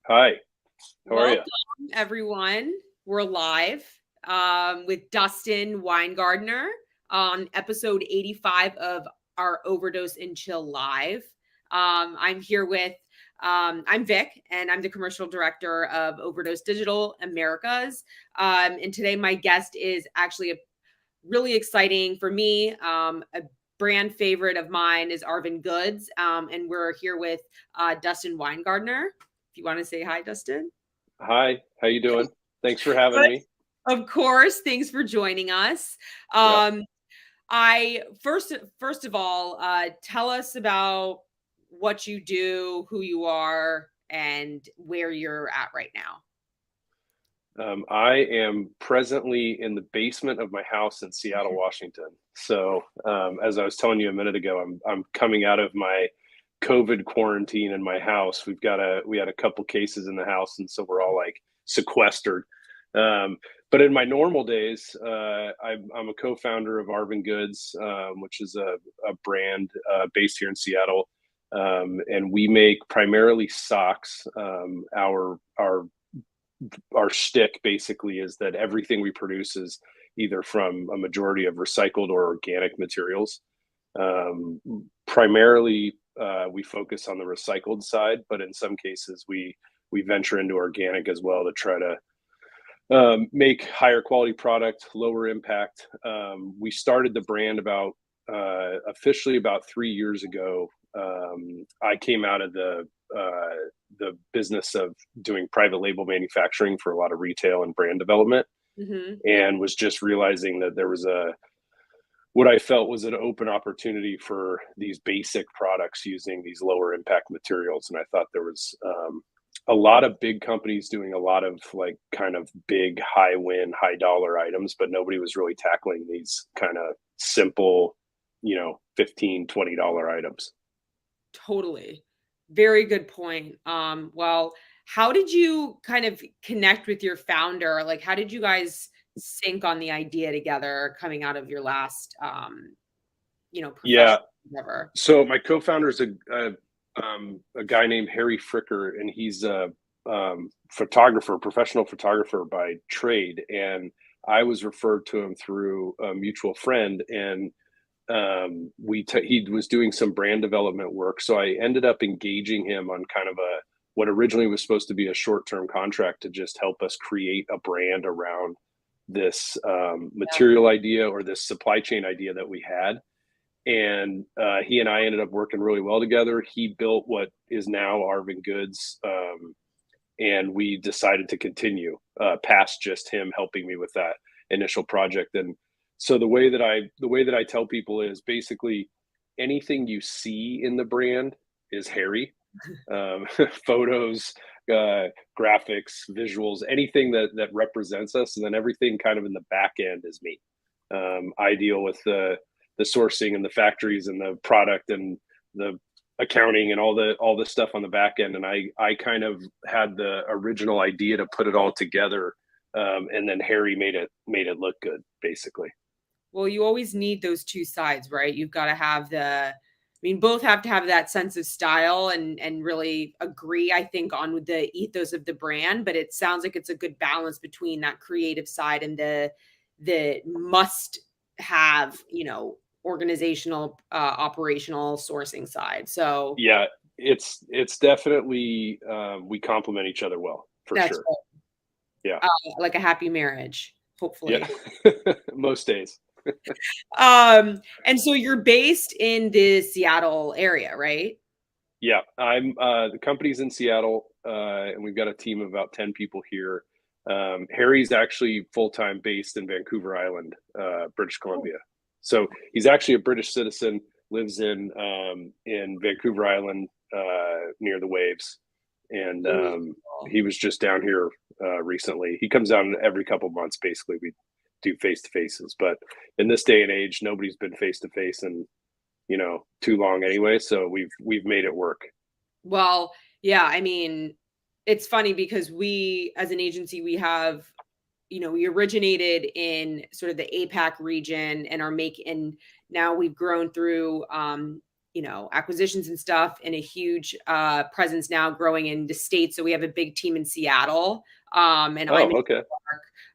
Hi, how are you? Welcome, everyone. We're live with Dustin Winegardner on episode 85 of our Overdose and Chill Live. I'm here with, I'm Vic, and I'm the commercial director of Overdose Digital Americas. And today, my guest is actually a really exciting for me. A brand favorite of mine is Arvin Goods. And we're here with Dustin Winegardner. If you want to say hi, Dustin. Hi, how you doing? Thanks for having Good. me. Of course, thanks for joining us. Yeah. I first of all, tell us about what you do, who you are, and where you're at right now. I am presently in the basement of my house in Seattle, Washington. So, as I was telling you a minute ago, I'm coming out of my COVID quarantine in my house. We had a couple cases in the house, and so we're all like sequestered. But in my normal days, I'm a co-founder of Arvin Goods, which is a brand based here in Seattle, and we make primarily socks. Our shtick basically is that everything we produce is either from a majority of recycled or organic materials. Primarily, we focus on the recycled side, but in some cases, we venture into organic as well to try to make higher quality product, lower impact. We started the brand about officially about 3 years ago. I came out of the business of doing private label manufacturing for a lot of retail and brand development, Mm-hmm. and was just realizing that there was what I felt was an open opportunity for these basic products using these lower impact materials. And I thought there was a lot of big companies doing a lot of like kind of big, high win, high dollar items, but nobody was really tackling these kind of simple, $15, $20 items. Totally. Very good point. Well, how did you kind of connect with your founder? Like, how did you guys sync on the idea together coming out of your last, Yeah. professional endeavor? So my co-founder is a guy named Harry Fricker, and he's a photographer, professional photographer by trade. And I was referred to him through a mutual friend, and he was doing some brand development work. So I ended up engaging him on kind of what originally was supposed to be a short-term contract to just help us create a brand around this material idea or this supply chain idea that we had. And he and I ended up working really well together. He built what is now Arvin Goods, and we decided to continue past just him helping me with that initial project. And so the way that I tell people is basically anything you see in the brand is Harry. Photos, graphics, visuals, anything that represents us, and then everything kind of in the back end is me. I deal with the sourcing and the factories and the product and the accounting and all the stuff on the back end. And I kind of had the original idea to put it all together, and then Harry made it look good, basically. Well, you always need those two sides, right? You've got to have both have to have that sense of style and really agree, I think, on with the ethos of the brand. But it sounds like it's a good balance between that creative side and the must have, organizational, operational sourcing side. So Yeah, it's definitely we complement each other well for that's sure. Yeah, like a happy marriage, yeah. hopefully. Most days. And so you're based in the Seattle area, right? Yeah, I'm the company's in Seattle, and we've got a team of about 10 people here. Harry's actually full-time based in Vancouver Island, British Oh, Columbia. So he's actually a British citizen, lives in Vancouver Island, near the waves, and cool. he was just down here recently. He comes down every couple months. Basically, we do face to faces, but in this day and age, nobody's been face to face in too long anyway. So we've made it work. Well, yeah, it's funny because we as an agency, we have, we originated in sort of the APAC region and are making, and now we've grown through, acquisitions and stuff, and a huge presence now growing in the States. So we have a big team in Seattle. And I'm in okay. New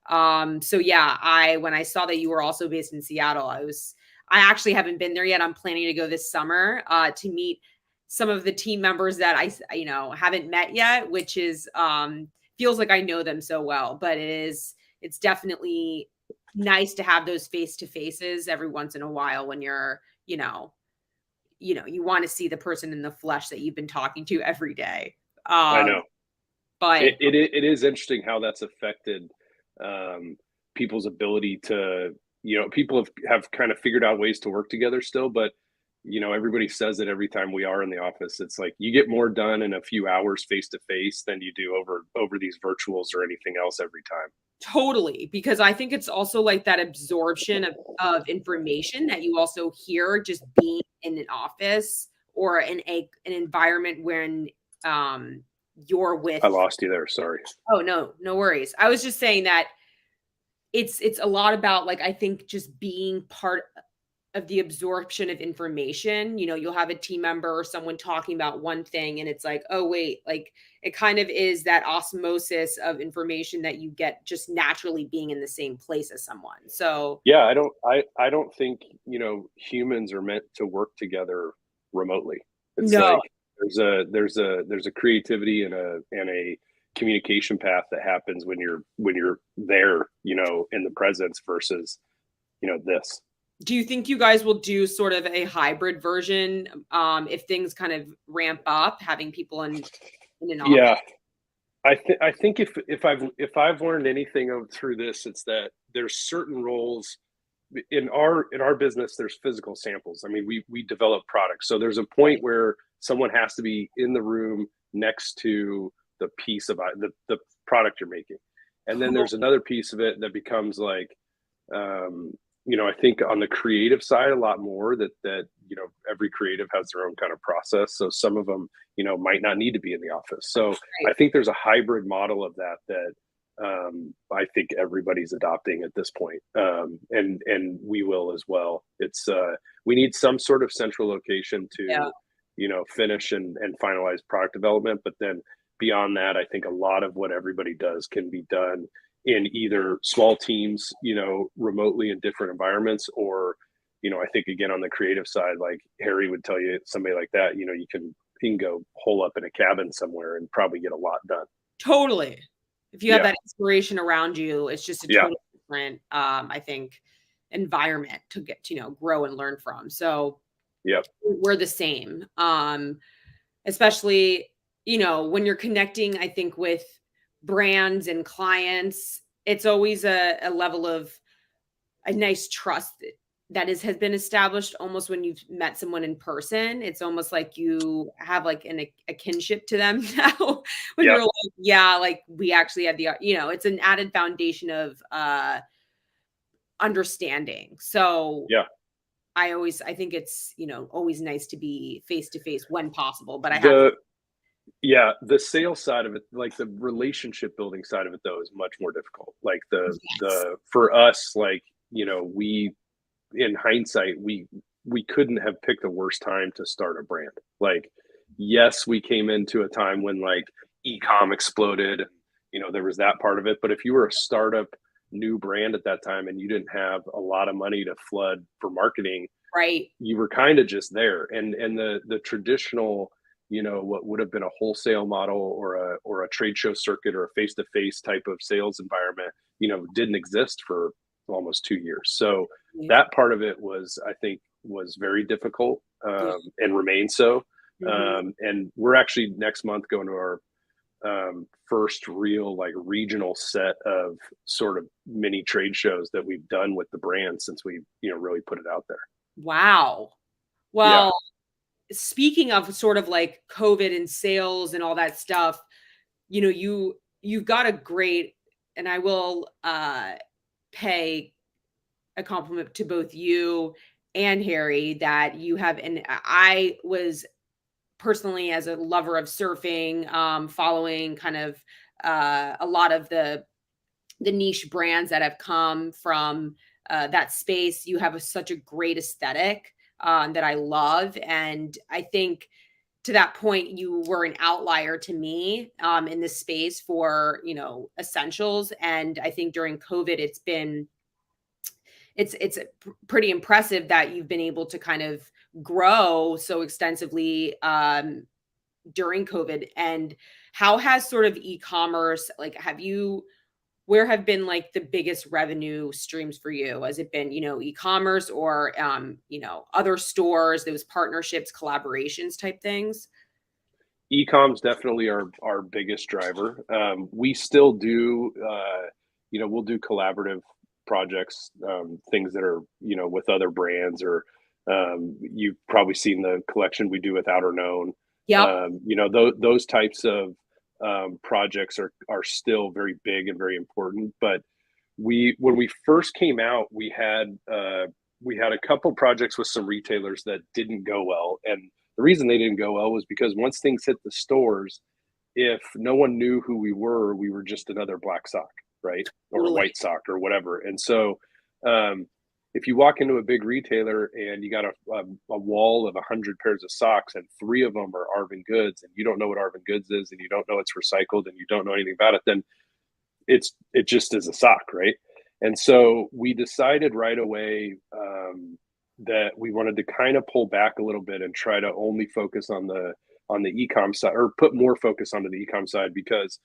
York. So yeah, when I saw that you were also based in Seattle, I actually haven't been there yet. I'm planning to go this summer to meet some of the team members that I haven't met yet, which is feels like I know them so well, but it's definitely nice to have those face-to-faces every once in a while when you're, you want to see the person in the flesh that you've been talking to every day. I know. But it is interesting how that's affected people's ability to, people have kind of figured out ways to work together still, but everybody says it every time we are in the office. It's like you get more done in a few hours face to face than you do over these virtuals or anything else every time. Totally, because I think it's also like that absorption of information that you also hear just being in an office or in an environment when you're with. I lost you there. Sorry. Oh, no worries. I was just saying that it's a lot about, like, I think just being part of the absorption of information. You'll have a team member or someone talking about one thing and it's like, oh wait, like it kind of is that osmosis of information that you get just naturally being in the same place as someone. So Yeah, I don't think, humans are meant to work together remotely. It's no, like there's a creativity and a communication path that happens when you're there, in the presence versus, this. do you think you guys will do sort of a hybrid version if things kind of ramp up, having people in an office? Yeah. I think if I've learned anything through this, it's that there's certain roles in our business. There's physical samples. I mean, we develop products, so there's a point where someone has to be in the room next to the piece of the product you're making, and then there's another piece of it that becomes like, I think on the creative side a lot more that every creative has their own kind of process. So some of them, might not need to be in the office. So Right. I think there's a hybrid model of that I think everybody's adopting at this point. And we will as well. It's we need some sort of central location to, finish and finalize product development. But then beyond that, I think a lot of what everybody does can be done in either small teams, remotely in different environments, or, I think again, on the creative side, like Harry would tell you, somebody like that, you can go hole up in a cabin somewhere and probably get a lot done. Totally. If you have that inspiration around you, it's just a totally different, I think, environment to get to, grow and learn from. So we're the same. Especially, when you're connecting, I think, with brands and clients, it's always a level of a nice trust that has been established almost when you've met someone in person. It's almost like you have like a kinship to them now when you're like, like we actually had it's an added foundation of understanding. So I think it's, always nice to be face to face when possible, but the sales side of it, like the relationship building side of it though, is much more difficult. Like the for us, like, we, in hindsight, we couldn't have picked a worse time to start a brand. Like, yes, we came into a time when like e-com exploded, there was that part of it. But if you were a startup new brand at that time and you didn't have a lot of money to flood for marketing, right, you were kind of just there. And the traditional, what would have been a wholesale model or a trade show circuit or a face-to-face type of sales environment, didn't exist for almost 2 years. So that part of it I think was very difficult, and remains so. And we're actually next month going to our first real like regional set of sort of mini trade shows that we've done with the brand since we, really put it out there. Wow. Well, speaking of sort of like COVID and sales and all that stuff, you've got a great, and I will pay a compliment to both you and Harry that you have. And I was personally, as a lover of surfing, following kind of a lot of the niche brands that have come from that space. You have such a great aesthetic. that I love. And I think to that point, you were an outlier to me in this space for, essentials. And I think during COVID, it's pretty impressive that you've been able to kind of grow so extensively during COVID. And how has sort of e-commerce, like, where have been like the biggest revenue streams for you? Has it been, e-commerce or, other stores, those partnerships, collaborations type things? E-com's definitely our biggest driver. We still do, we'll do collaborative projects, things that are, with other brands, or you've probably seen the collection we do with Outer Known. Yep. Those types of projects are still very big and very important. But when we first came out, we had a couple projects with some retailers that didn't go well, and the reason they didn't go well was because once things hit the stores, if no one knew who we were just another black sock, right? Or a Totally. white sock or whatever. And so, if you walk into a big retailer and you got a wall of 100 pairs of socks and three of them are Arvin Goods, and you don't know what Arvin Goods is, and you don't know it's recycled, and you don't know anything about it, then it just is a sock, right? And so we decided right away, that we wanted to kind of pull back a little bit and try to only focus on the e-com side, or put more focus onto the e-com side, because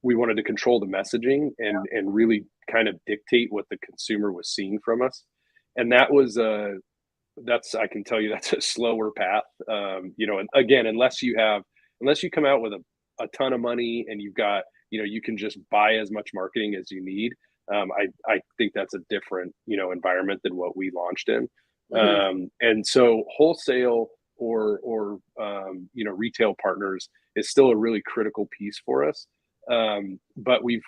we wanted to control the messaging and really kind of dictate what the consumer was seeing from us. And that's, I can tell you, that's a slower path. And again, unless you come out with a ton of money and you've got, you can just buy as much marketing as you need. I think that's a different, environment than what we launched in. And so wholesale or retail partners is still a really critical piece for us. But we've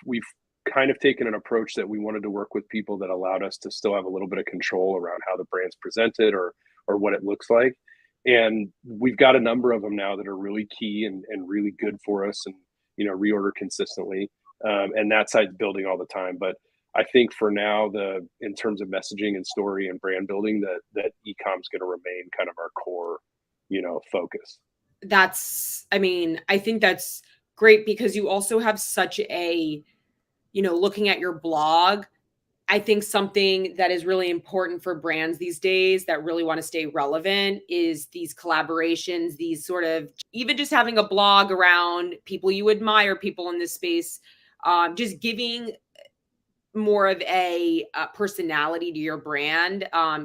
kind of taken an approach that we wanted to work with people that allowed us to still have a little bit of control around how the brand's presented, or what it looks like. And we've got a number of them now that are really key and really good for us, and, reorder consistently. And that side's building all the time. But I think for now, in terms of messaging and story and brand building, that e-com is going to remain kind of our core, focus. I think that's great, because you also have such a, looking at your blog, I think something that is really important for brands these days that really want to stay relevant is these collaborations, these sort of, even just having a blog around people you admire, people in this space, just giving more of a personality to your brand, a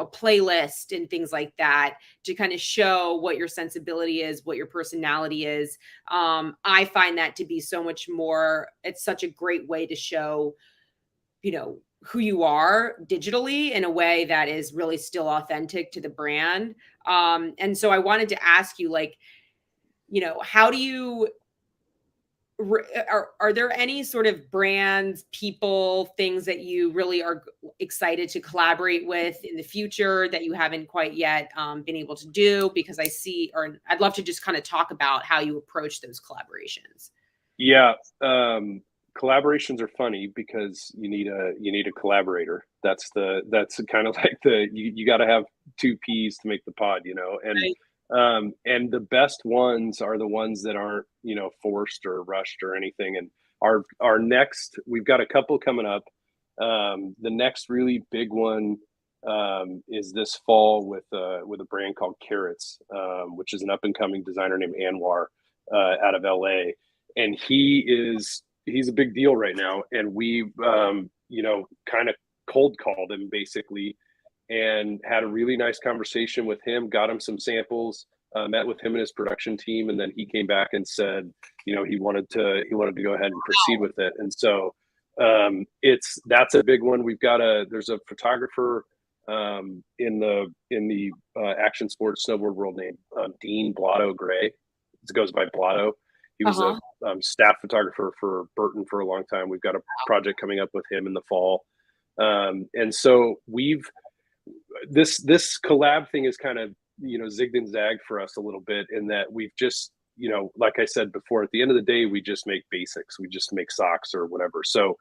playlist and things like that, to kind of show what your sensibility is, what your personality is. I find that to be so much more, it's such a great way to show, who you are digitally in a way that is really still authentic to the brand. And so I wanted to ask you, like, how do you, are there any sort of brands, people, things that you really are excited to collaborate with in the future that you haven't quite yet been able to do? Because I'd love to just kind of talk about how you approach those collaborations. Yeah. Collaborations are funny because you need a collaborator. That's kind of like you got to have two peas to make the pod, and Right. And the best ones are the ones that aren't, forced or rushed or anything. And our next, we've got a couple coming up. The next really big one is this fall with a brand called Carrots, which is an up and coming designer named Anwar out of LA, and he's a big deal right now. And we kind of cold called him basically, and had a really nice conversation with him, got him some samples, met with him and his production team, and then he came back and said, he wanted to go ahead and proceed with it. And so that's a big one. There's a photographer in the action sports snowboard world named Dean Blotto Gray. It goes by Blotto. He was a staff photographer for Burton for a long time. We've got a project coming up with him in the fall. And so this collab thing is kind of, zigged and zagged for us a little bit, in that we've just, like I said before, at the end of the day, we just make basics. We just make socks or whatever. So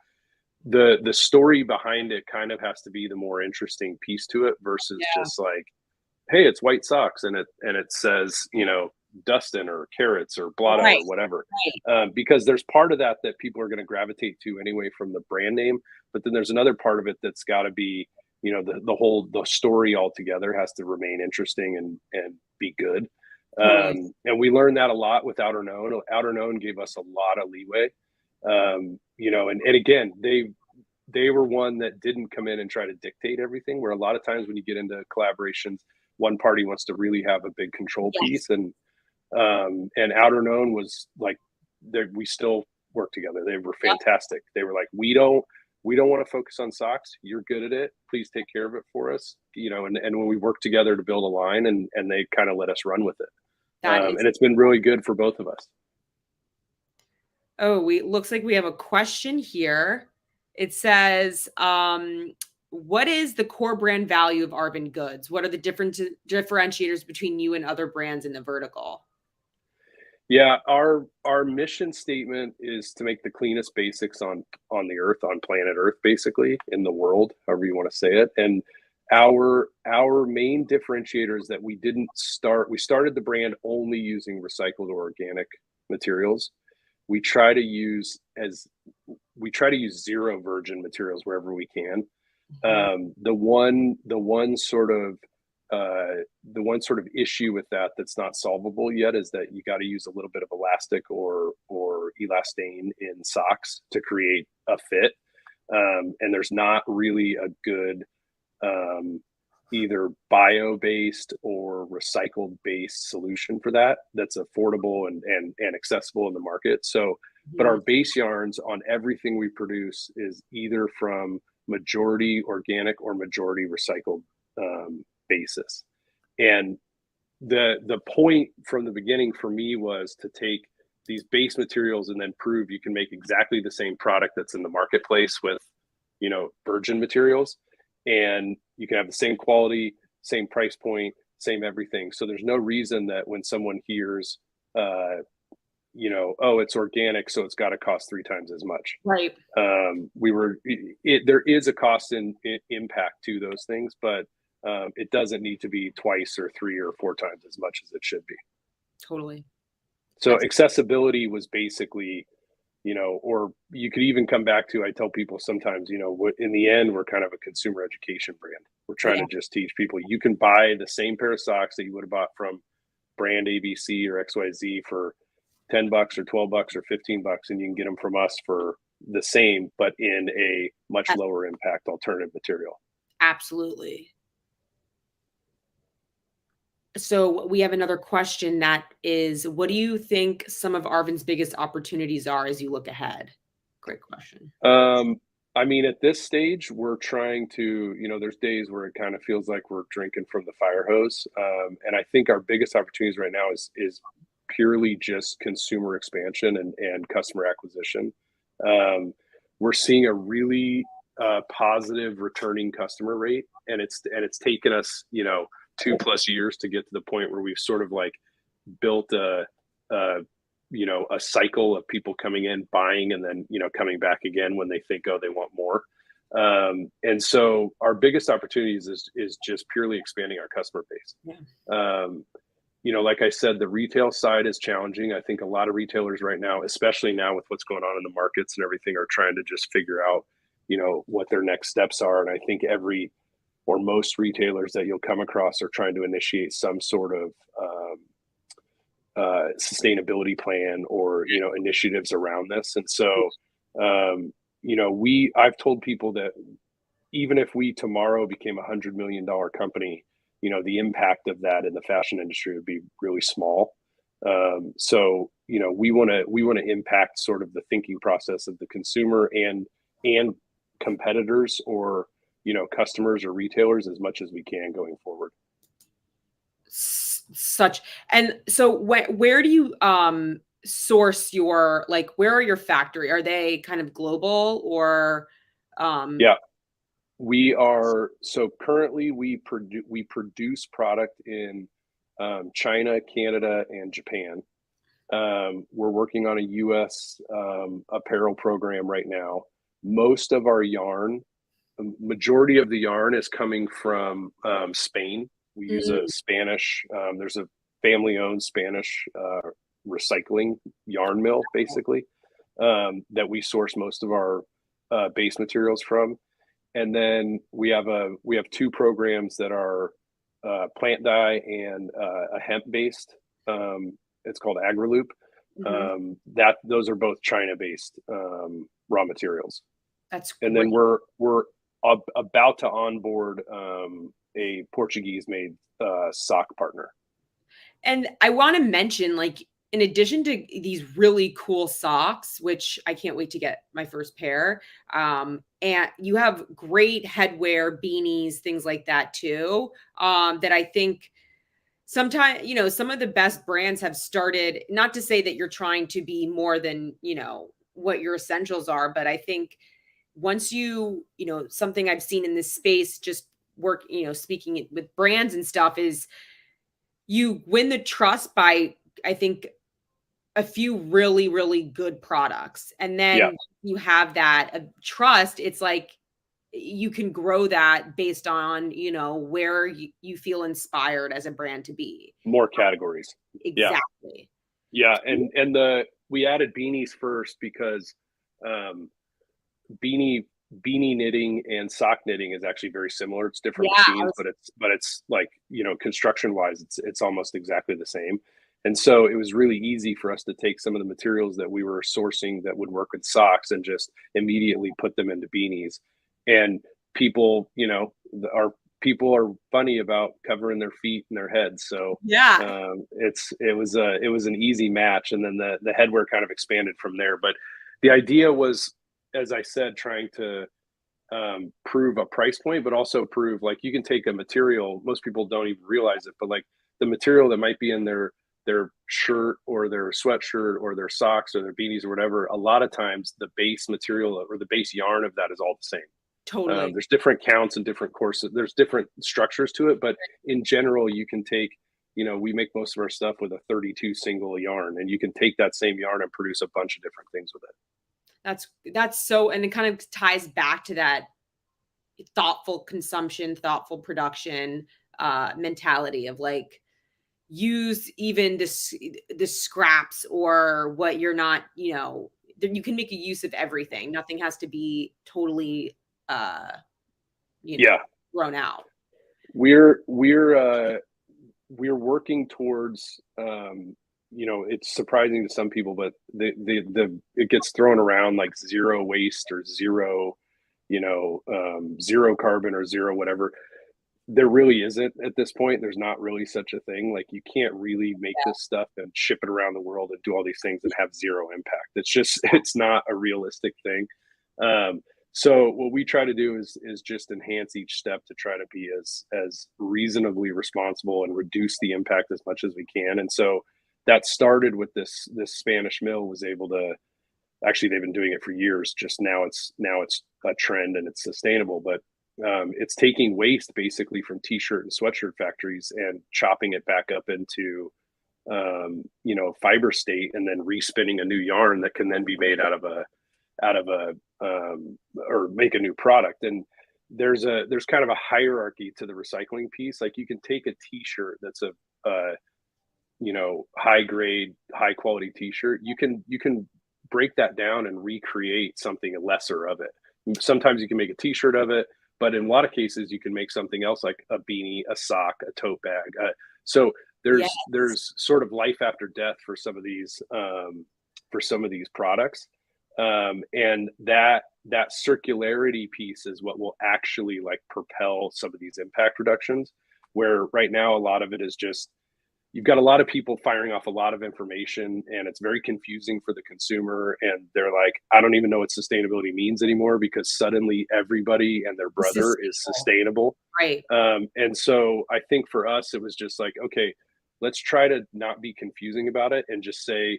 the story behind it kind of has to be the more interesting piece to it versus Yeah. just like, hey, it's white socks and it says, Dustin or carrots or blotto Right. or whatever. Right. Because there's part of that people are going to gravitate to anyway from the brand name, but then there's another part of it that's got to be, the story altogether has to remain interesting and be good. Totally. And we learned that a lot with Outer Known. Outer Known gave us a lot of leeway. And again, they were one that didn't come in and try to dictate everything, where a lot of times when you get into collaborations, one party wants to really have a big control Yes. piece. And Outer Known was like, we still work together. They were Yep. fantastic. They were like, we don't want to focus on socks. You're good at it. Please take care of it for us. And when we worked together to build a line, and they kind of let us run with it. That is. And it's been really good for both of us. Oh, looks like we have a question here. It says, what is the core brand value of Arvin Goods? What are the different differentiators between you and other brands in the vertical? Yeah, our mission statement is to make the cleanest basics on the earth, on planet Earth, basically, in the world, however you want to say it. And our main differentiator is that we started the brand only using recycled or organic materials. We try to use zero virgin materials wherever we can. The one sort of issue with that's not solvable yet is that you got to use a little bit of elastic or elastane in socks to create a fit. And there's not really a good either bio-based or recycled-based solution for that's affordable and accessible in the market. So, but our base yarns on everything we produce is either from majority organic or majority recycled basis. And the point from the beginning for me was to take these base materials and then prove you can make exactly the same product that's in the marketplace with, virgin materials, and you can have the same quality, same price point, same everything. So there's no reason that when someone hears, oh, it's organic, so it's got to cost 3 times as much. Right. There is a cost in impact to those things, but it doesn't need to be 2 or 3 or 4 times as much as it should be. Totally. So accessibility was basically, or you could even come back to, I tell people sometimes, in the end, we're kind of a consumer education brand. We're trying to just teach people you can buy the same pair of socks that you would have bought from brand ABC or XYZ for $10 or $12 or $15, and you can get them from us for the same, but in a much lower impact alternative material. Absolutely. So we have another question that is, what do you think some of Arvin's biggest opportunities are as you look ahead? Great question. I mean, at this stage, we're trying to, there's days where it kind of feels like we're drinking from the fire hose. And I think our biggest opportunities right now is purely just consumer expansion and customer acquisition. We're seeing a really positive returning customer rate, and it's taken us, 2+ years to get to the point where we've sort of like built a cycle of people coming in, buying, and then, coming back again when they think, oh, they want more. And so our biggest opportunities is just purely expanding our customer base. Yeah. Like I said, the retail side is challenging. I think a lot of retailers right now, especially now with what's going on in the markets and everything, are trying to just figure out, what their next steps are. And I think most retailers that you'll come across are trying to initiate some sort of sustainability plan or initiatives around this. And so I've told people that even if we tomorrow became $100 million company, the impact of that in the fashion industry would be really small. So we want to impact sort of the thinking process of the consumer and competitors or customers or retailers as much as we can going forward. And so where do you source your, like, where are your factory? Are they kind of global or Yeah, we are. So currently we produce product in China, Canada, and Japan. We're working on a US apparel program right now. most of our yarn, majority of the yarn is coming from Spain. We use a Mm, Spanish, there's a family owned Spanish recycling yarn mill, basically, that we source most of our base materials from. And then we have two programs that are plant dye and a hemp based. It's called AgriLoop. mhm. That those are both China based raw materials. That's And great. then we're about to onboard a Portuguese made sock partner. And I want to mention, like, in addition to these really cool socks, which I can't wait to get my first pair, and you have great headwear, beanies, things like that too. That I think sometimes, some of the best brands have started, not to say that you're trying to be more than, what your essentials are, but I think once something I've seen in this space, just work, speaking with brands and stuff, is you win the trust by, I think, a few really, really good products. And Yeah, then you have that trust, it's like you can grow that based on, where you feel inspired as a brand to be. more categories. Yeah, Exactly. yeah, and the we added beanies first because um, beanie beanie knitting and sock knitting is actually very similar. It's different Yeah. machines, but it's like, construction wise, it's almost exactly the same. And so it was really easy for us to take some of the materials that we were sourcing that would work with socks and just immediately put them into beanies. And people, our people are funny about covering their feet and their heads. So Yeah. it was an easy match, and then the headwear kind of expanded from there. But the idea was, as I said, trying to prove a price point, but also prove, like, you can take a material, most people don't even realize it, but like the material that might be in their shirt or their sweatshirt or their socks or their beanies or whatever, a lot of times the base material or the base yarn of that is all the same. Totally. There's different counts and different courses. There's different structures to it, but in general, you can take, we make most of our stuff with a 32 single yarn, and you can take that same yarn and produce a bunch of different things with it. That's so, and it kind of ties back to that thoughtful consumption, thoughtful production mentality of, like, use even the scraps or what you're not, you can make a use of everything. Nothing has to be totally uh, you know, Yeah, thrown out. we're we're uh, we're working towards, it's surprising to some people, but the it gets thrown around like zero waste or zero, zero carbon or zero whatever. There really isn't at this point. There's not really such a thing. Like, you can't really make this stuff and ship it around the world and do all these things and have zero impact. It's just it's not a realistic thing. Um, so what we try to do is just enhance each step to try to be as reasonably responsible and reduce the impact as much as we can. And so that started with this Spanish mill was able to, actually, they've been doing it for years. Just now it's a trend and it's sustainable. But it's taking waste basically from t-shirt and sweatshirt factories and chopping it back up into fiber state, and then respinning a new yarn that can then be made out of a or make a new product. And there's kind of a hierarchy to the recycling piece. Like, you can take a t-shirt that's a high grade, high quality t-shirt. You can break that down and recreate something lesser of it. Sometimes you can make a t-shirt of it, but in a lot of cases you can make something else, like a beanie, a sock, a tote bag. So Yeah. there's sort of life after death for some of these products. And that circularity piece is what will actually, like, propel some of these impact reductions, where right now a lot of it is just, you've got a lot of people firing off a lot of information, and it's very confusing for the consumer, and they're like, I don't even know what sustainability means anymore, because suddenly everybody and their brother is sustainable. Right. And so I think for us it was just like, okay, let's try to not be confusing about it and just say,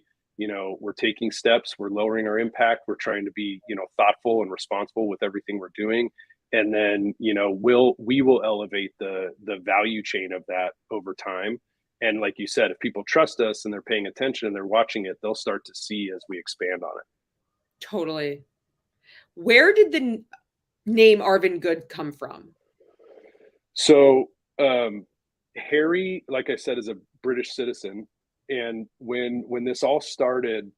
we're taking steps, we're lowering our impact, we're trying to be, thoughtful and responsible with everything we're doing. And then, we will elevate the value chain of that over time. And like you said, if people trust us and they're paying attention and they're watching it, they'll start to see as we expand on it. Totally. Where did the name Arvin Good come from? So, Harry, like I said, is a British citizen, and when this all started,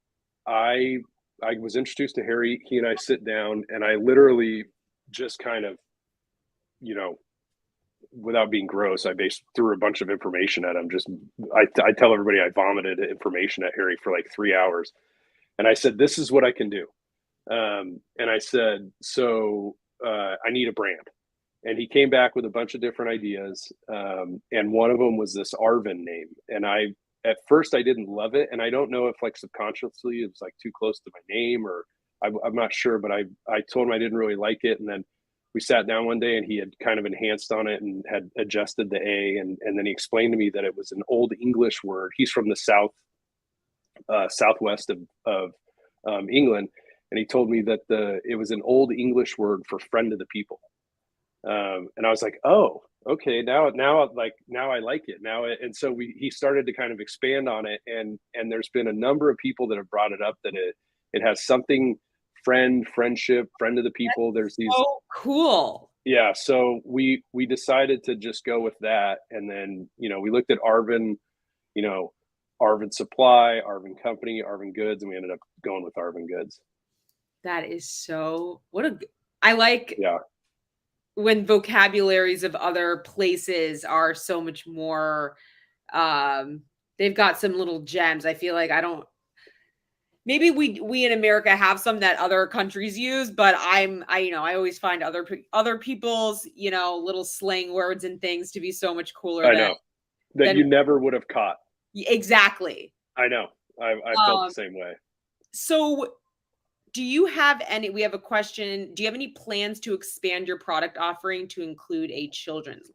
I I was introduced to Harry. He and I sit down, and I literally just kind of, you know, without being gross, I based threw a bunch of information at him. Just I tell everybody I vomited information at Harry for like 3 hours, and I said, "This is what I can do." And I said, "So I need a brand." And he came back with a bunch of different ideas, and one of them was this Arvin name. And I at first I didn't love it, and I don't know if like subconsciously it was like too close to my name, or I'm not sure, but I told him I didn't really like it, and then we sat down one day and he had kind of enhanced on it and had adjusted the A, and then he explained to me that it was an old English word. He's from the southwest of England, and he told me that it was an old English word for friend of the people. And I was like, oh, okay, now I like it now. And so he started to kind of expand on it, and there's been a number of people that have brought it up that it has something friendship, friend of the people. There's these, Oh, cool. yeah. So we decided to just go with that, and then we looked at Arvin, you know, Arvin Supply, Arvin Company, Arvin Goods, and we ended up going with Arvin Goods. That is so I like Yeah, when vocabularies of other places are so much more they've got some little gems. I feel like I don't maybe we in America have some that other countries use, but I always find other people's, little slang words and things to be so much cooler I know that than you never would have caught. exactly. I know. I felt the same way. So do you have we have a question. Do you have any plans to expand your product offering to include a children's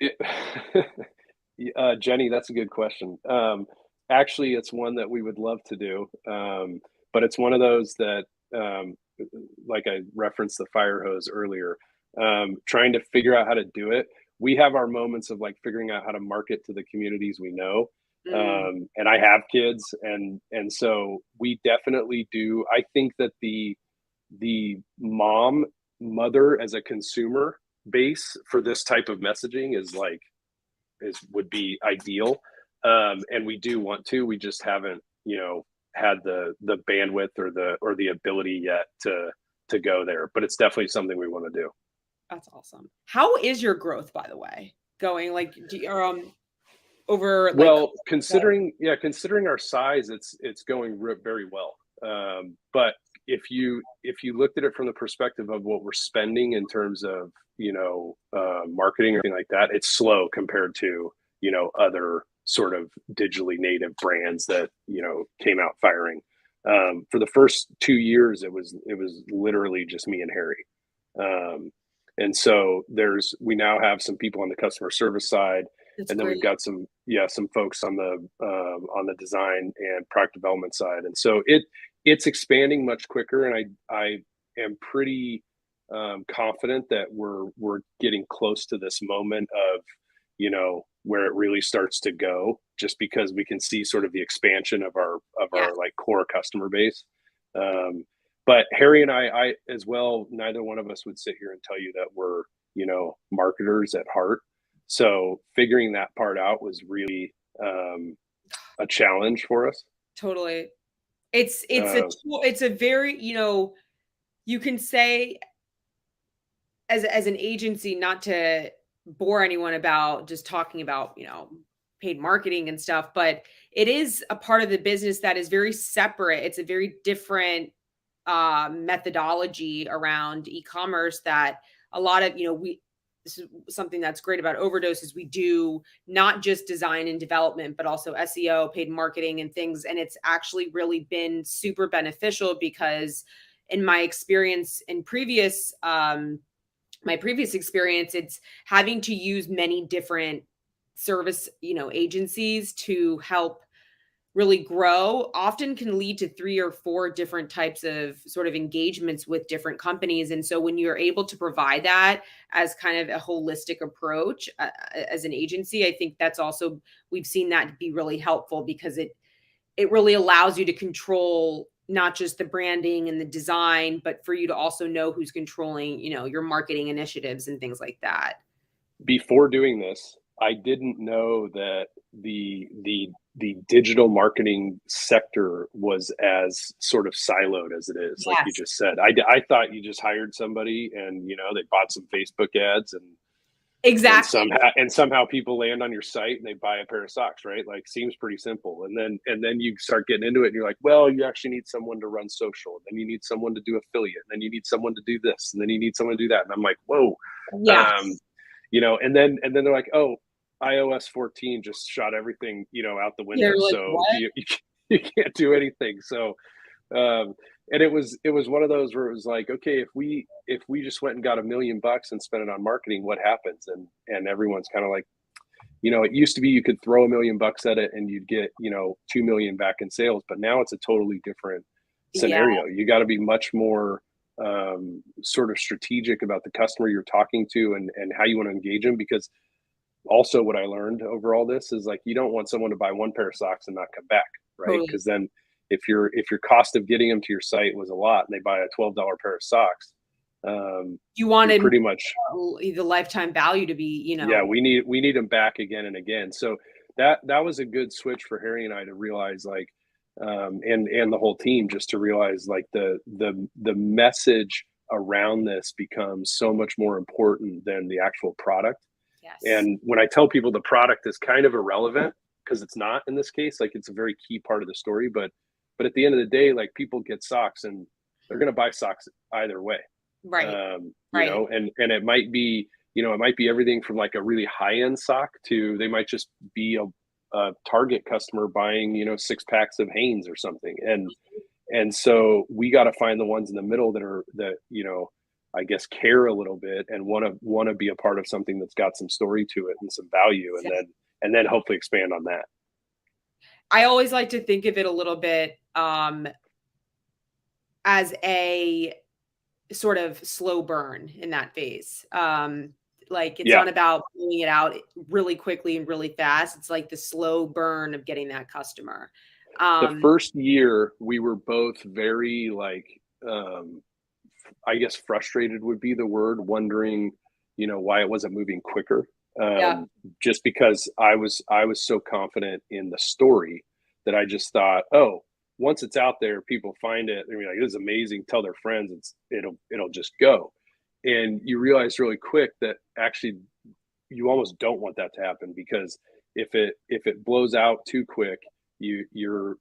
line? Jenny, that's a good question. Actually, it's one that we would love to do, but it's one of those that, like I referenced the fire hose earlier, trying to figure out how to do it. We have our moments of like figuring out how to market to the communities we know. Mm, And I have kids, and so we definitely do. I think that the mother as a consumer base for this type of messaging would be ideal. And we do want to. We just haven't, had the bandwidth or the ability yet to go there. But it's definitely something we want to do. that's awesome. How is your growth, by the way, going? Like, over like Well, considering our size, it's going very well. But if you looked at it from the perspective of what we're spending in terms of marketing or anything like that, it's slow compared to other sort of digitally native brands that came out firing. For the first 2 years, it was literally just me and Harry. And so we now have some people on the customer service side, That's and then great. we've got some folks on the design and product development side. And so it's expanding much quicker, and I am pretty confident that we're getting close to this moment of where it really starts to go, just because we can see sort of the expansion of our Yeah, like core customer base. But Harry and I as well, neither one of us would sit here and tell you that we're marketers at heart. So figuring that part out was really a challenge for us. totally. It's a Uh, tool. It's a very, you can say as an agency, not to bore anyone about just talking about, paid marketing and stuff, but it is a part of the business that is very separate. It's a very different methodology around e-commerce that a lot of, this is something that's great about Overdose is we do not just design and development, but also SEO, paid marketing and things. And it's actually really been super beneficial because in my experience in my previous experience, it's having to use many different service, agencies to help really grow often can lead to 3 or 4 different types of sort of engagements with different companies. And so when you're able to provide that as kind of a holistic approach as an agency, I think that's also we've seen that be really helpful because it really allows you to control not just the branding and the design, but for you to also know who's controlling, your marketing initiatives and things like that. Before doing this, I didn't know that the digital marketing sector was as sort of siloed as it is. Like you Yes, just said, I thought you just hired somebody and they bought some Facebook ads and exactly. somehow people land on your site and they buy a pair of socks, right? Like seems pretty simple. And then you start getting into it and you're like, well, you actually need someone to run social, and then you need someone to do affiliate, and then you need someone to do this, and then you need someone to do that. And I'm like, whoa. Yes. And then they're like, oh, iOS 14 just shot everything, out the window. You're like, So what? you can't do anything. So and it was one of those where it was like, okay, if we just went and got $1 million and spent it on marketing, what happens? And everyone's kind of like, it used to be you could throw $1 million at it and you'd get 2 million back in sales, but now it's a totally different scenario. You got to be much more sort of strategic about the customer you're talking to and how you want to engage them. Because also what I learned over all this is like, you don't want someone to buy one pair of socks and not come back, right? Because then if your cost of getting them to your site was a lot and they buy a $12 pair of socks, you wanted pretty much the lifetime value to be, yeah, we need them back again and again. So that was a good switch for Harry and I to realize, like, and the whole team, just to realize like the message around this becomes so much more important than the actual product. Yes. And when I tell people the product is kind of irrelevant, because it's not in this case, like it's a very key part of the story, but at the end of the day, like people get socks and they're going to buy socks either way. Right. Right. And it might be, it might be everything from like a really high end sock to they might just be a Target customer buying, 6 packs of Hanes or something. And so we got to find the ones in the middle that I guess care a little bit and want to be a part of something that's got some story to it and some value, and then hopefully expand on that. I always like to think of it a little bit as a sort of slow burn in that phase. Like it's not about pulling it out really quickly and really fast. It's like the slow burn of getting that customer. The first year we were both very like, I guess frustrated would be the word, wondering, why it wasn't moving quicker. Just because I was so confident in the story that I just thought, oh, once it's out there, people find it, they're like, this is amazing, tell their friends, it'll just go. And you realize really quick that actually you almost don't want that to happen, because if it blows out too quick, you're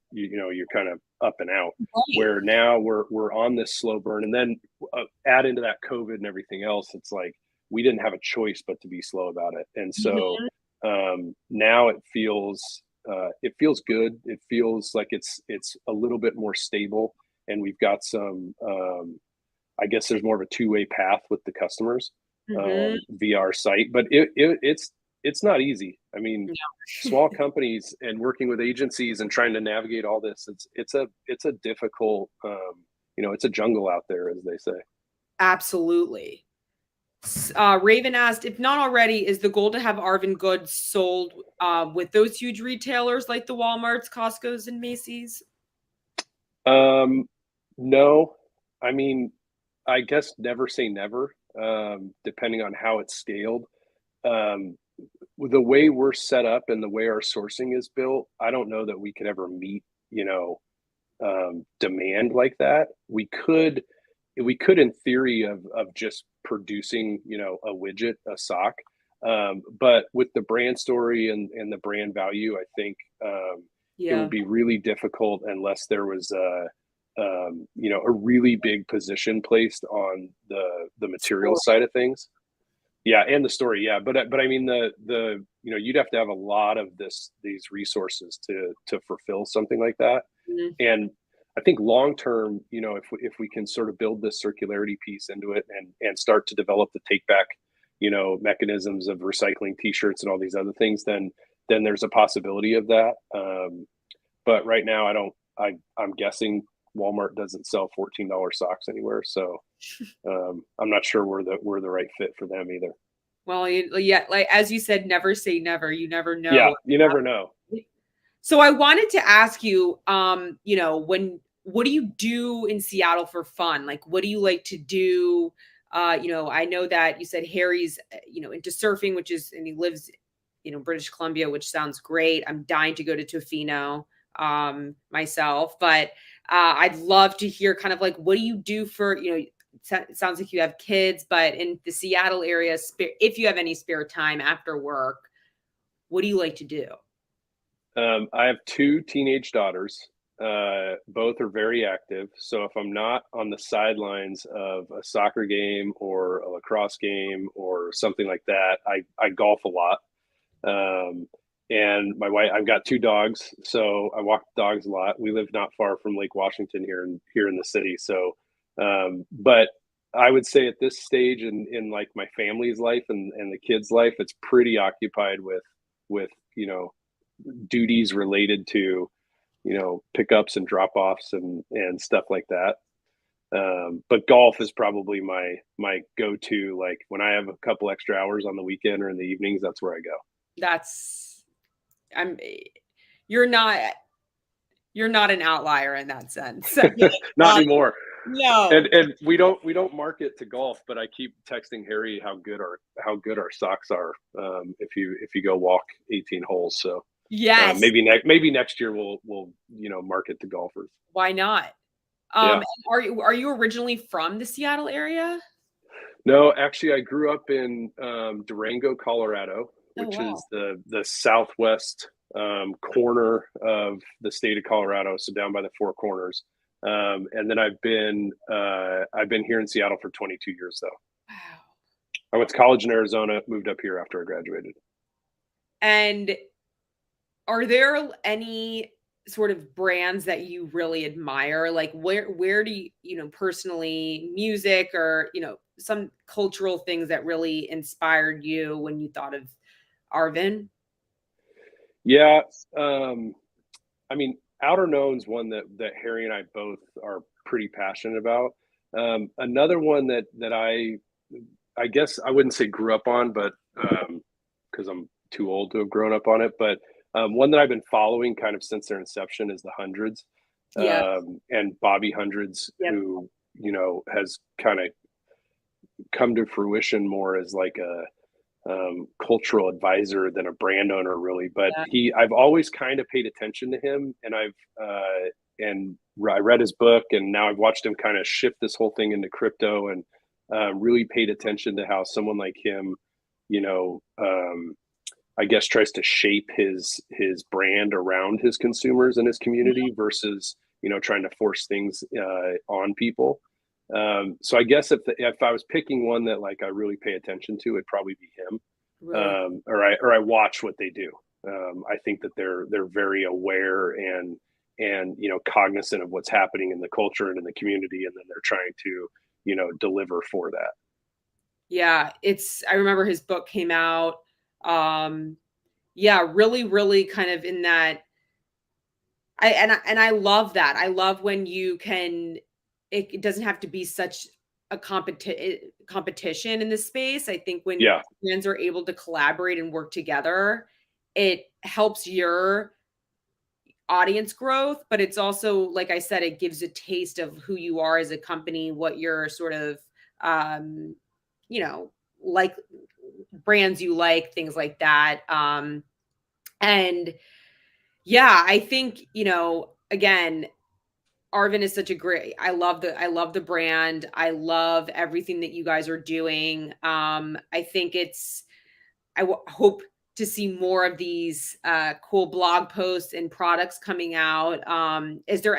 kind of up and out. Where now we're on this slow burn, and then add into that COVID and everything else, it's like we didn't have a choice but to be slow about it. And so now it feels good. It feels like it's a little bit more stable, and we've got some I guess there's more of a two-way path with the customers via our site, but it's not easy. I mean, small companies and working with agencies and trying to navigate all this, it's a difficult, it's a jungle out there, as they say. Absolutely. Raven asked, if not already, is the goal to have Arvin Goods sold with those huge retailers like the Walmarts, Costco's, and Macy's? No. I mean, I guess never say never, depending on how it's scaled. The way we're set up and the way our sourcing is built, I don't know that we could ever meet, demand like that. We could in theory of just producing, a widget, a sock. But with the brand story and the brand value, I think it would be really difficult unless there was a really big position placed on the material side of things. Yeah, and the story, yeah, but I mean the you'd have to have a lot of these resources to fulfill something like that. And I think long term, if we can sort of build this circularity piece into it and start to develop the take back, mechanisms of recycling T-shirts and all these other things, then there's a possibility of that. But right now, I'm guessing Walmart doesn't sell $14 socks anywhere, so I'm not sure we're the right fit for them either. Well, yeah, like as you said, never say never. You never know. Yeah, you never know. So I wanted to ask you, when what do you do in Seattle for fun? Like, what do you like to do? I know that you said Harry's, into surfing, and he lives, British Columbia, which sounds great. I'm dying to go to Tofino myself, but I'd love to hear kind of like, what do you do for, it sounds like you have kids, but in the Seattle area, if you have any spare time after work, what do you like to do? I have two teenage daughters. Both are very active. So if I'm not on the sidelines of a soccer game or a lacrosse game or something like that, I golf a lot. And my wife, I've got two dogs, so I walk the dogs a lot. We live not far from Lake Washington here in the city. So, but I would say at this stage in like my family's life and the kids' life, it's pretty occupied with duties related to pickups and drop offs and stuff like that. But golf is probably my go-to. Like when I have a couple extra hours on the weekend or in the evenings, that's where I go. That's I'm you're not you're not an outlier in that sense. Not anymore. No. And we don't market to golf, but I keep texting Harry how good our socks are. If you go walk 18 holes. So Yes. maybe next year we'll market to golfers. Why not? Yeah. Are you originally from the Seattle area? No, actually, I grew up in Durango, Colorado, Oh, which wow. is the southwest corner of the state of Colorado, so down by the Four Corners. And then I've been here in Seattle for 22 years, though. Wow. I went to college in Arizona, moved up here after I graduated. And are there any sort of brands that you really admire? Like where do you, personally, music or, some cultural things that really inspired you when you thought of Arvin? Yeah, I mean, Outer Known's one that Harry and I both are pretty passionate about. Another one that I guess I wouldn't say grew up on, but because I'm too old to have grown up on it, but one that I've been following kind of since their inception is the Hundreds, Yeah. and Bobby Hundreds, Yep. who has kind of come to fruition more as like a cultural advisor than a brand owner, really. But Yeah. I've always kind of paid attention to him, and I read his book, and now I've watched him kind of shift this whole thing into crypto, and really paid attention to how someone like him, I guess tries to shape his brand around his consumers and his community versus trying to force things on people. So I guess if I was picking one that like I really pay attention to, it'd probably be him. Really? Or I watch what they do. I think that they're very aware and cognizant of what's happening in the culture and in the community, and then they're trying to deliver for that. Yeah, I remember his book came out. Yeah, really, really kind of in that. I love that. I love when it doesn't have to be such a competition in this space. I think when Yeah. brands are able to collaborate and work together, it helps your audience growth, but it's also, like I said, it gives a taste of who you are as a company, what your sort of, um, like brands you like, things like that. And yeah, I think, again, Arvin is such a great, I love the brand. I love everything that you guys are doing. I think hope to see more of these cool blog posts and products coming out. Is there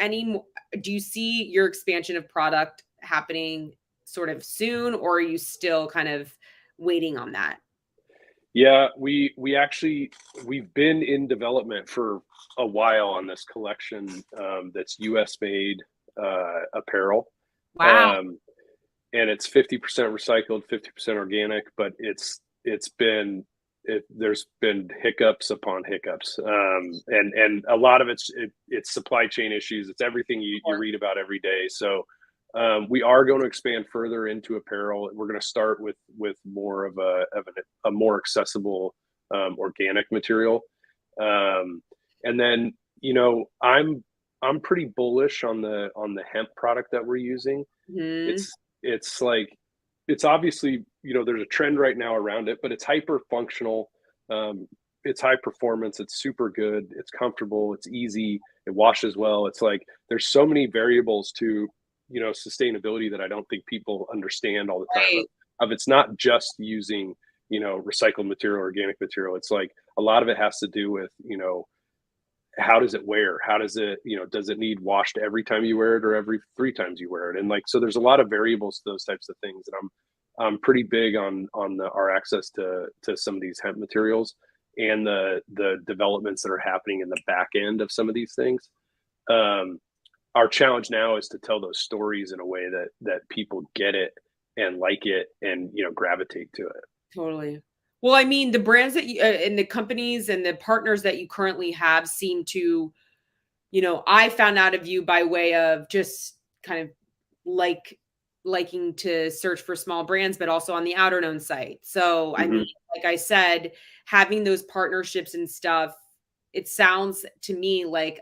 do you see your expansion of product happening sort of soon, or are you still kind of waiting on that? Yeah, we've been in development for a while on this collection that's U.S. made apparel, Wow. um, and it's 50% recycled, 50% organic. But there's been hiccups upon hiccups, and a lot of it's supply chain issues. It's everything you read about every day. So we are going to expand further into apparel. We're going to start with more of a more accessible organic material, and then I'm I'm pretty bullish on the hemp product that we're using. Mhm. It's like it's obviously, there's a trend right now around it, but it's hyper functional. Um, it's high performance. It's super good. It's comfortable. It's easy. It washes well. It's like there's so many variables to sustainability that I don't think people understand all the time. Right. Of it's not just using recycled material, organic material. It's like a lot of it has to do with how does it wear? How does it, does it need washed every time you wear it or every 3 times you wear it? And like, so there's a lot of variables to those types of things. And I'm pretty big on our access to some of these hemp materials and the developments that are happening in the back end of some of these things. Um, our challenge now is to tell those stories in a way that people get it and like it and gravitate to it. Totally. Well, I mean, the brands that you and the companies and the partners that you currently have seem to, I found out of you by way of just kind of like liking to search for small brands, but also on the Outer Known site. So, I mean, Hmm. like I said, having those partnerships and stuff, it sounds to me like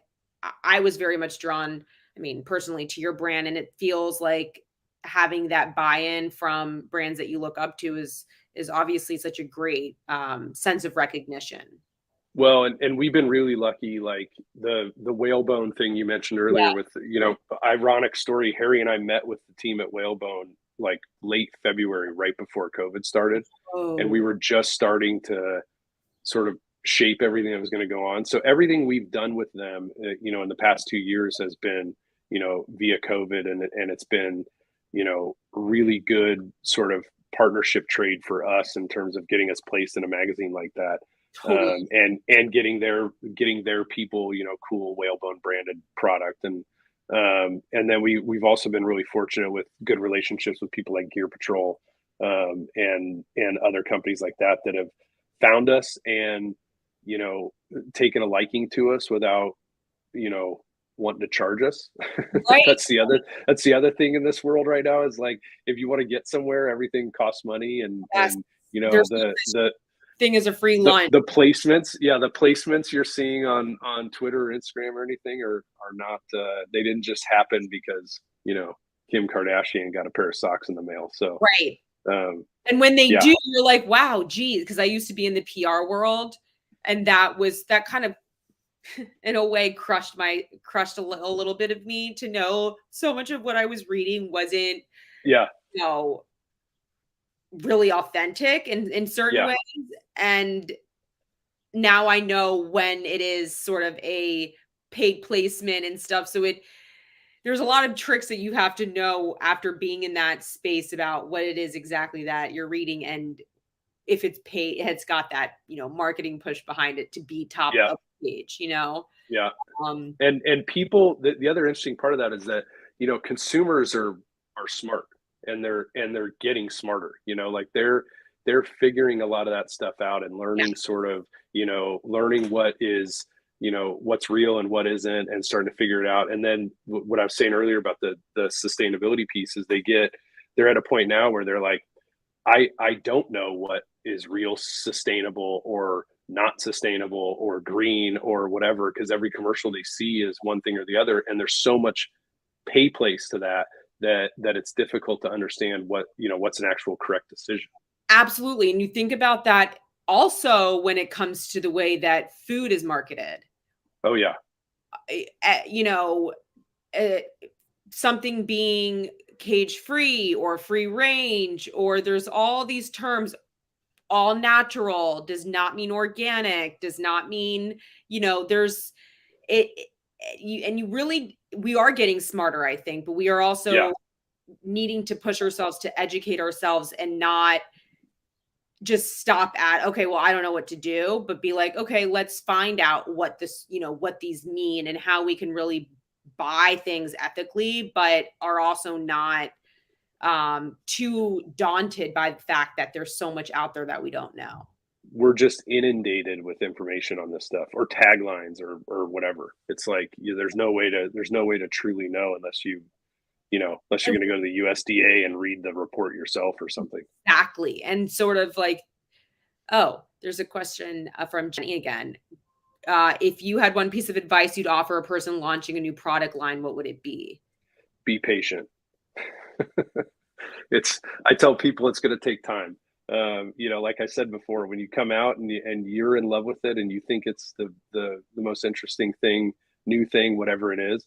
I was very much drawn, I mean, personally to your brand, and it feels like having that buy-in from brands that you look up to is obviously such a great sense of recognition. Well, and we've been really lucky. Like the whalebone thing you mentioned Yeah. earlier, with ironic story. Harry and I met with the team at Whalebone like late February, right before COVID started, and we Oh, were just starting to sort of shape everything that was going to go on. So everything we've done with them, in the past 2 years has been, via COVID, and it's been, really good sort of partnership trade for us in terms of getting us placed in a magazine like that, totally. and getting their people, cool whalebone branded product, and then we've also been really fortunate with good relationships with people like Gear Patrol, and other companies like that that have found us and you know taken a liking to us without you know wanting to charge us. Right. That's the other thing in this world right now is like if you want to get somewhere, everything costs money, and Yes. and There's no the such the thing as a free the lunch. the placements, yeah, the placements you're seeing on Twitter or Instagram or anything are not they didn't just happen because Kim Kardashian got a pair of socks in the mail. So Right. um And when they yeah. do, you're like, wow, geez, because I used to be in the PR world. And that kind of in a way crushed a little bit of me to know so much of what I was reading wasn't, Yeah. you know, really authentic in certain Yeah. ways. And now I know when it is sort of a paid placement and stuff. So there's a lot of tricks that you have to know after being in that space about what it is exactly that you're reading, and if it's paid, it's got that, marketing push behind it to be top Yeah. of the page. Yeah. Um, And people, the other interesting part of that is that consumers are smart, and they're getting smarter, like they're figuring a lot of that stuff out and yeah, learning sort of learning what is what's real and what isn't, and starting to figure it out. And then what I was saying earlier about the sustainability piece is they're at a point now where they're like, I don't know what is real sustainable or not sustainable or green or whatever, because every commercial they see is one thing or the other, and there's so much pay place to that it's difficult to understand what's an actual correct decision. absolutely. And you think about that also when it comes to the way that food is marketed. Oh yeah. eh, eh, you know, uh, Something being cage free or free range, or there's all these terms. All natural does not mean organic, does not mean, there's you really, we are getting smarter, I think, but we are Yeah. also needing to push ourselves to educate ourselves and not just stop at, okay, well, I don't know what to do, but be like, okay, let's find out what these mean and how we can really buy things ethically, but are also not too daunted by the fact that there's so much out there that we don't know. We're just inundated with information on this stuff, or taglines, or whatever. It's like there's no way to truly know unless unless you're And going to go to the USDA and read the report yourself or something. exactly. And sort of like, oh, there's a question from Jenny again. if you had one piece of advice you'd offer a person launching a new product line, what would it be? Be patient. I tell people it's going to take time. Like I said before, when you come out and you're in love with it and you think it's the most interesting thing, new thing, whatever it is,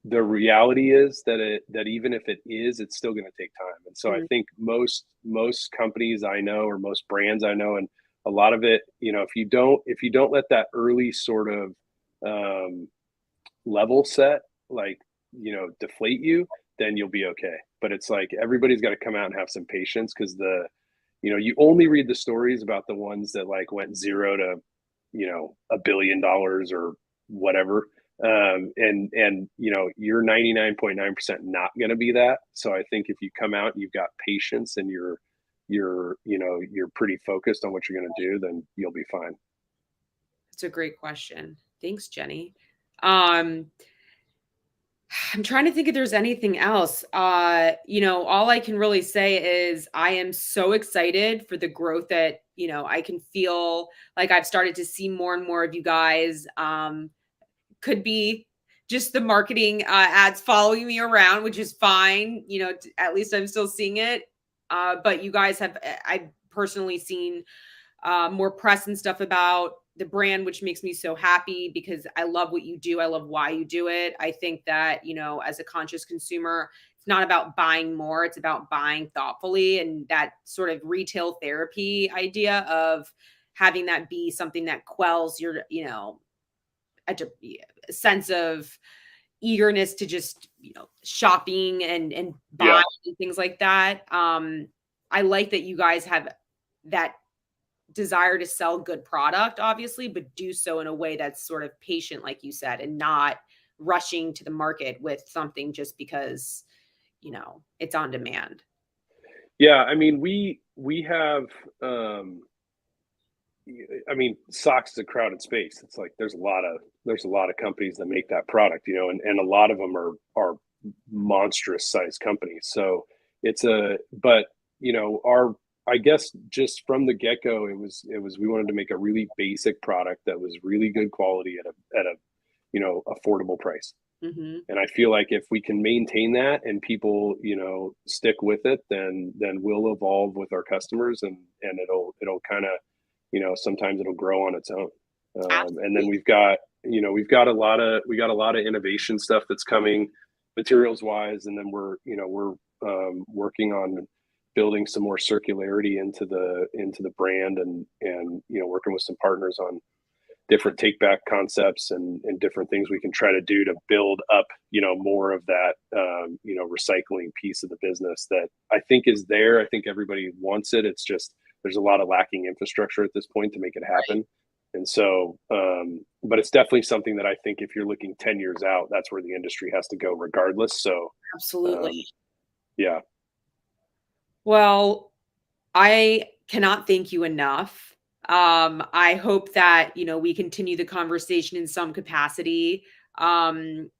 the reality is that even if it is, it's still going to take time. And so I Mhm. think most companies I know, or most brands I know, and a lot of it, if you don't let that early sort of um, level set, like, deflate you, then you'll be okay. But it's like everybody's got to come out and have some patience, because you only read the stories about the ones that like went zero to, $1 billion or whatever. And you're 99.9% not going to be that. So I think if you come out and you've got patience and you're pretty focused on what you're going to do, then you'll be fine. It's a great question. Thanks, Jenny. Um, I'm trying to think if there's anything else. All I can really say is I am so excited for the growth that, I can feel like I've started to see more and more of you guys. Could be just the marketing ads following me around, which is fine. At least I'm still seeing it. But you guys I've personally seen more press and stuff about the brand, which makes me so happy because I love what you do. I love why you do it. I think that, as a conscious consumer, it's not about buying more, it's about buying thoughtfully. And that sort of retail therapy idea of having that be something that quells your, a sense of eagerness to just, shopping and Yeah. buying and things like that. I like that you guys have that desire to sell good product, obviously, but do so in a way that's sort of patient, like you said, and not rushing to the market with something just because, it's on demand. Yeah. I mean, we have, um, I mean, socks is a crowded space. It's like there's a lot of companies that make that product, and a lot of them are monstrous size companies. So but our I guess just from the get go, it was we wanted to make a really basic product that was really good quality at a affordable price. Hmm. And I feel like if we can maintain that and people, stick with it, then we'll evolve with our customers, and it'll kind of, sometimes it'll grow on its own. And then Absolutely. we got a lot of innovation stuff that's coming, materials wise, and then we're working on building some more circularity into the brand, and working with some partners on different take back concepts, and different things we can try to do to build up, more of that, recycling piece of the business that I think is there. I think everybody wants it. It's just, there's a lot of lacking infrastructure at this point to make it Right. happen. And so, but it's definitely something that I think if you're looking 10 years out, that's where the industry has to go regardless. So, Absolutely. um, yeah, Well, I cannot thank you enough. I hope that, we continue the conversation in some capacity. Um,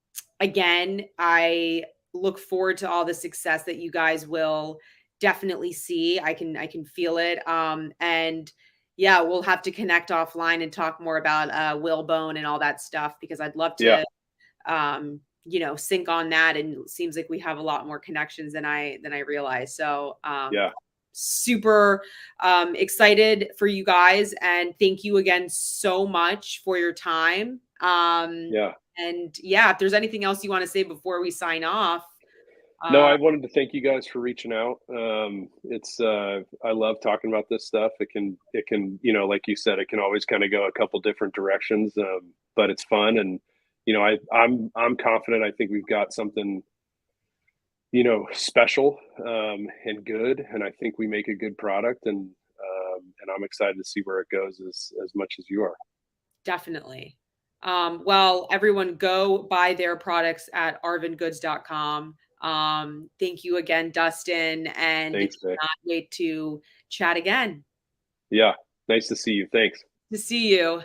Again, I look forward to all the success that you guys will definitely see. I can feel it. And yeah, we'll have to connect offline and talk more about Willbone and all that stuff because I'd love yeah, to sync on that. And it seems like we have a lot more connections than I realized. So yeah, super excited for you guys, and thank you again so much for your time. yeah. And yeah, if there's anything else you want to say before we sign off. No, uh I wanted to thank you guys for reaching out. I love talking about this stuff. It can, like you said, it can always kind of go a couple different directions, but it's fun. And I'm confident. I think we've got something, special, and good. And I think we make a good product, and I'm excited to see where it goes as much as you are. Definitely. Well, everyone go buy their products at arvingoods.com. Thank you again, Dustin, and Thanks, Vic. cannot wait to chat again. Yeah, nice to see you. Thanks. To see you.